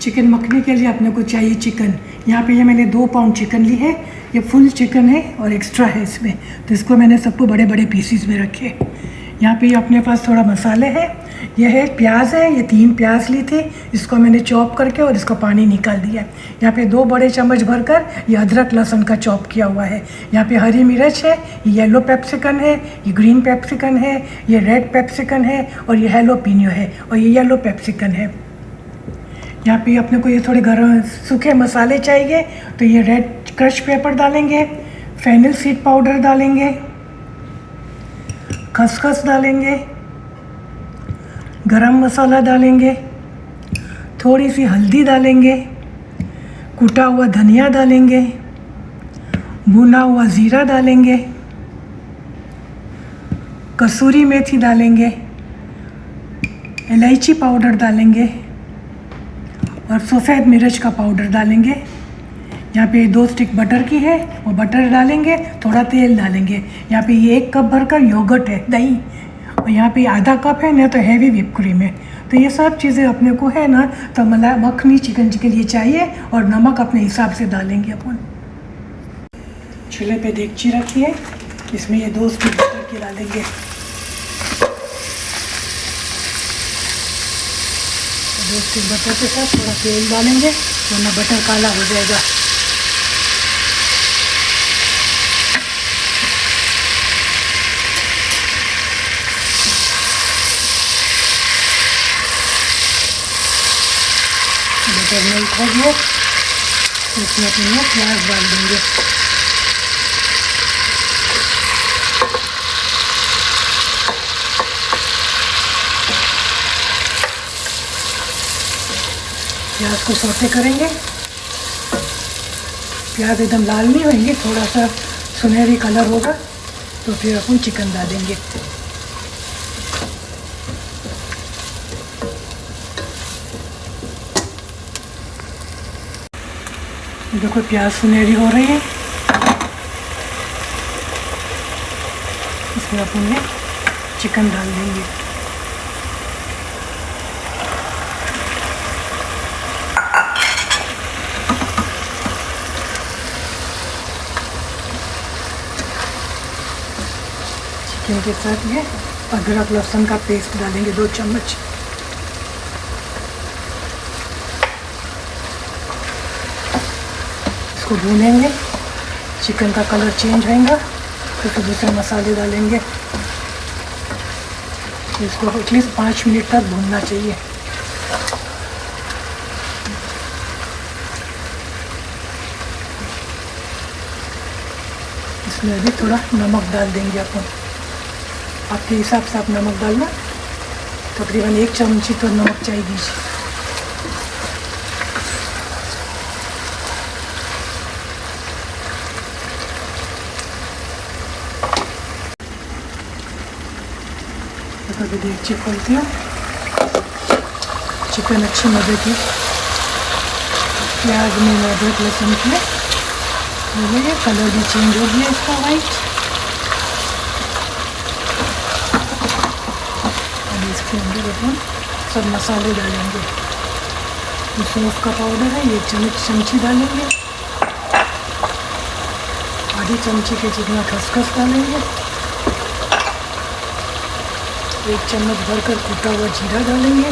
Chicken makhani के लिए अपने को चाहिए चिकन। यहाँ पे ये मैंने 2 पाउंड चिकन ली है। ये फुल चिकन है और एक्स्ट्रा है इसमें, तो इसको मैंने सबको बड़े बड़े पीसीस में रखे। यहाँ पे ये अपने पास थोड़ा मसाले हैं। ये है प्याज है, ये 3 प्याज ली थी, इसको मैंने चॉप करके और इसका पानी निकाल दिया। यहाँ पे 2 बड़े चम्मच भरकर ये अदरक लहसुन का चॉप किया हुआ है। यहाँ पे हरी मिर्च है, ये येलो पेप्सिकन है, ये ग्रीन पेप्सिकन है, ये रेड पेप्सिकन है और ये हैलोपिनो है और ये येलो पेप्सिकन है। यहाँ पे अपने को ये थोड़े गरम सूखे मसाले चाहिए, तो ये रेड क्रश पेपर डालेंगे, फेनिल सीड पाउडर डालेंगे, खसखस डालेंगे, गरम मसाला डालेंगे, थोड़ी सी हल्दी डालेंगे, कुटा हुआ धनिया डालेंगे, भुना हुआ ज़ीरा डालेंगे, कसूरी मेथी डालेंगे, इलायची पाउडर डालेंगे और सफ़ेद मिर्च का पाउडर डालेंगे। यहाँ पे 2 स्टिक बटर की है, वो बटर डालेंगे, थोड़ा तेल डालेंगे। यहाँ पे ये 1 कप भरकर योगर्ट है, दही, और यहाँ पे आधा कप है ना तो हैवी व्हिप क्रीम है। तो ये सब चीज़ें अपने को है ना, तो मलाई मखनी चिकन के लिए चाहिए और नमक अपने हिसाब से डालेंगे अपन। चूल्हे पे देगची रखी है, इसमें ये 2 स्टिक बटर की डालेंगे। 2 स्टिक बटर के साथ थोड़ा तेल डालेंगे, वरना बटर काला हो जाएगा। बटर मेल्ट हो गया, इसमें अपने प्याज डाल देंगे। प्याज को सौटे करेंगे। प्याज एकदम लाल नहीं होंगे, थोड़ा सा सुनहरी कलर होगा तो फिर अपन चिकन डालेंगे। देखो प्याज सुनहरी हो रही है, इसमें अपन ने चिकन डाल देंगे। चिकन के साथ ये अदरक लहसुन का पेस्ट डालेंगे 2 चम्मच। इसको भूनेंगे, चिकन का कलर चेंज होगा तो फिर दूसरे मसाले डालेंगे। इसको एटलीस्ट 5 मिनट तक भूनना चाहिए। इसमें भी थोड़ा नमक डाल देंगे अपन, आपके हिसाब से आप नमक डालना, तकरीबन 1 चमची तो नमक चाहिए। अभी देगची खोलती हूँ, चिकन अच्छी मज़े की प्याज में अदरक लहसुन की बोलेंगे, कलर भी चेंज हो गया इसका वाइट। अभी इसके अंदर अपन सब मसाले डालेंगे। ये सौंफ का पाउडर है, ये चमची डालेंगे, आधी चमची के जितना खसखस डालेंगे, 1 चम्मच भरकर कूटा हुआ जीरा डालेंगे,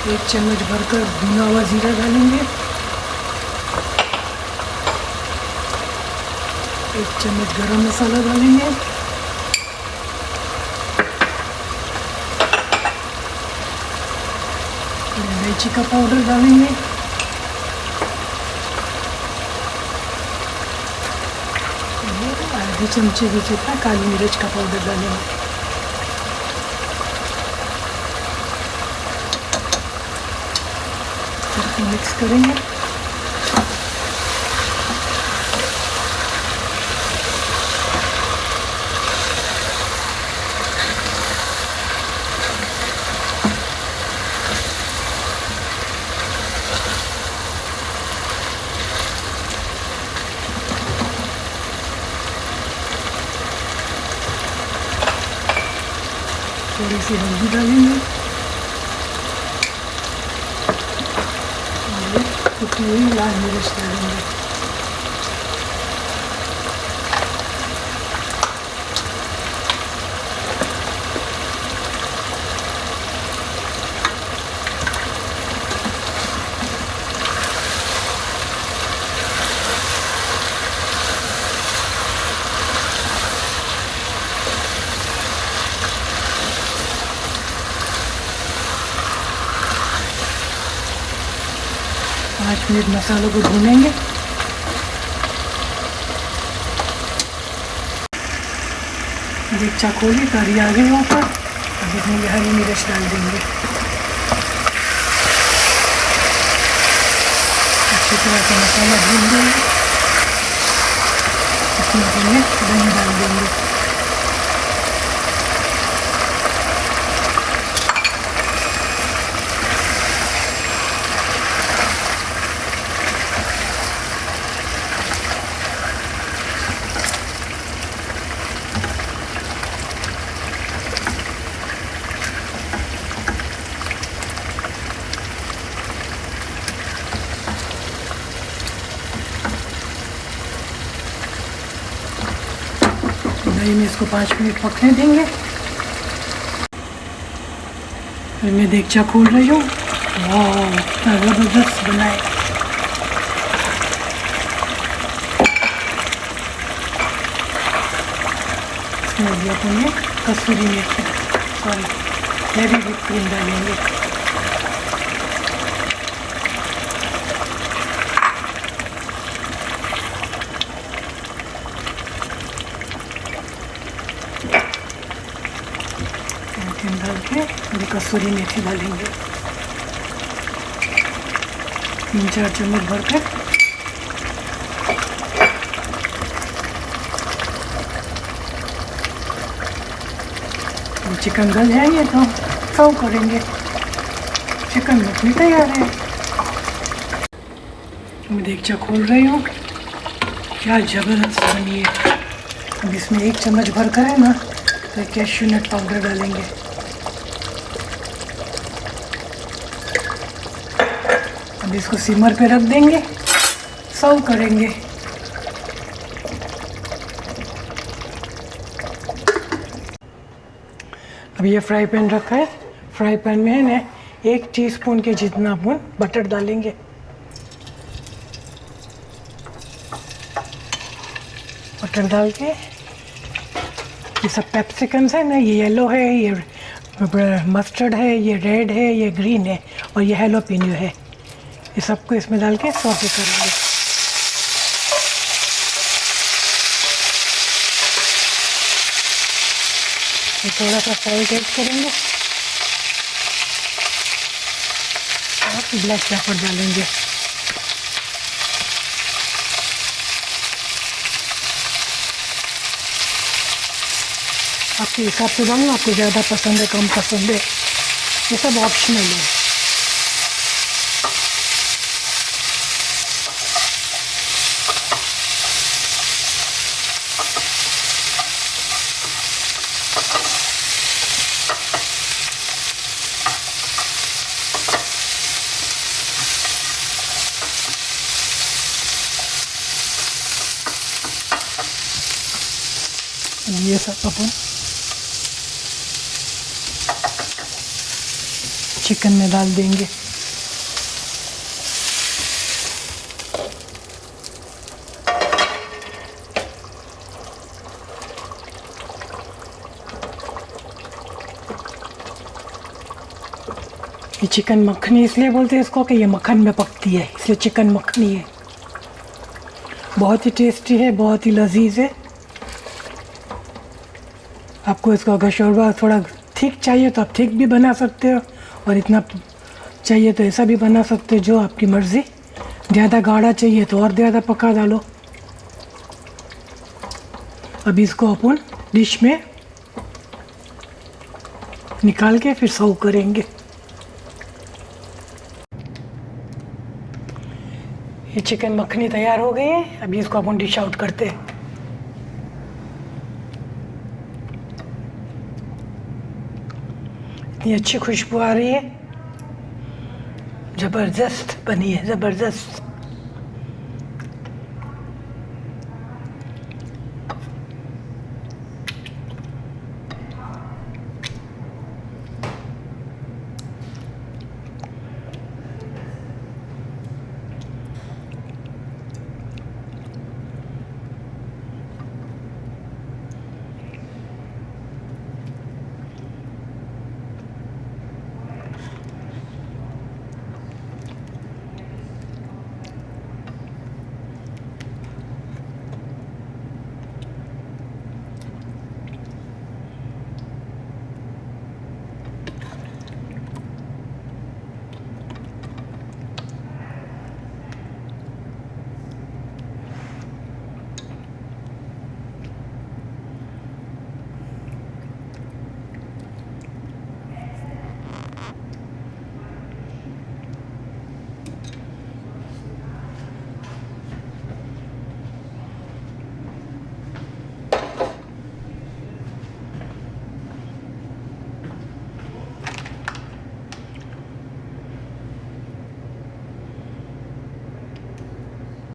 एक चम्मच भरकर भुना हुआ जीरा डालेंगे, 1 चम्मच गरम मसाला डालेंगे, इलायची का पाउडर डालेंगे, आधी चमचे भी जितना काली मिर्च का पाउडर डालेंगे। मिक्स करेंगे। थोड़ी सी हल्दी डालेंगे और कुटी हुई लाल मिर्च डालेंगे। पाँच मिनट मसालों को भूनेंगे। देगचा खोली, करी आ गई ऊपर। अब इसमें ये हरी मिर्च डाल देंगे। अच्छी तरह से मसाला भून देंगे। इसमें अपने दही डाल देंगे। दही में इसको 5 मिनट पकने देंगे। फिर मैं देगचा खोल रही हूँ। वाह, इतना ज़बरदस्त बनाए। इसमें भी अपन कसूरी मेथी, सॉरी, हैवी व्हिप क्रीम डालेंगे। डाल के और कसूरी मेथी डालेंगे 3-4 चम्मच भर कर। चिकन गल जाएंगे तो सर्व करेंगे। चिकन मखनी तैयार है। मैं देगचा खोल रही हूँ। क्या ज़बरदस्त बनी है। अब इसमें 1 चम्मच भर कर है ना, तो कैश्यू नट पाउडर डालेंगे। अब इसको सिमर पे रख देंगे, सर्व करेंगे। अब ये फ्राई पैन रखा है। फ्राई पैन में है ना 1 टीस्पून के जितना अपन बटर डालेंगे। बटर डाल के ये सब कैप्सिकम्स है ना, ये येलो है, ये मस्टर्ड है, ये रेड है, ये ग्रीन है और ये हैलोपिनो है। ये सबको इसमें डाल के सौटे करेंगे। ये थोड़ा सा सॉल्ट ऐड करेंगे और ब्लैक पेपर डालेंगे। आपके हिसाब से डालना, आपको ज़्यादा पसंद है कम पसंद है, ये सब ऑप्शनल है। ये सब अपन चिकन में डाल देंगे। ये चिकन मखनी इसलिए बोलते हैं इसको कि ये मक्खन में पकती है, इसलिए चिकन मखनी है। बहुत ही टेस्टी है, बहुत ही लजीज है। आपको इसका अगर शोरबा थोड़ा थिक चाहिए तो आप थिक भी बना सकते हो, और इतना चाहिए तो ऐसा भी बना सकते हो, जो आपकी मर्ज़ी। ज़्यादा गाढ़ा चाहिए तो और ज़्यादा पका डालो। अभी इसको अपन डिश में निकाल के फिर सर्व करेंगे। ये चिकन मखनी तैयार हो गई है। अभी इसको अपन डिश आउट करते हैं। कितनी अच्छी खुशबू आ रही है, ज़बरदस्त बनी है, ज़बरदस्त।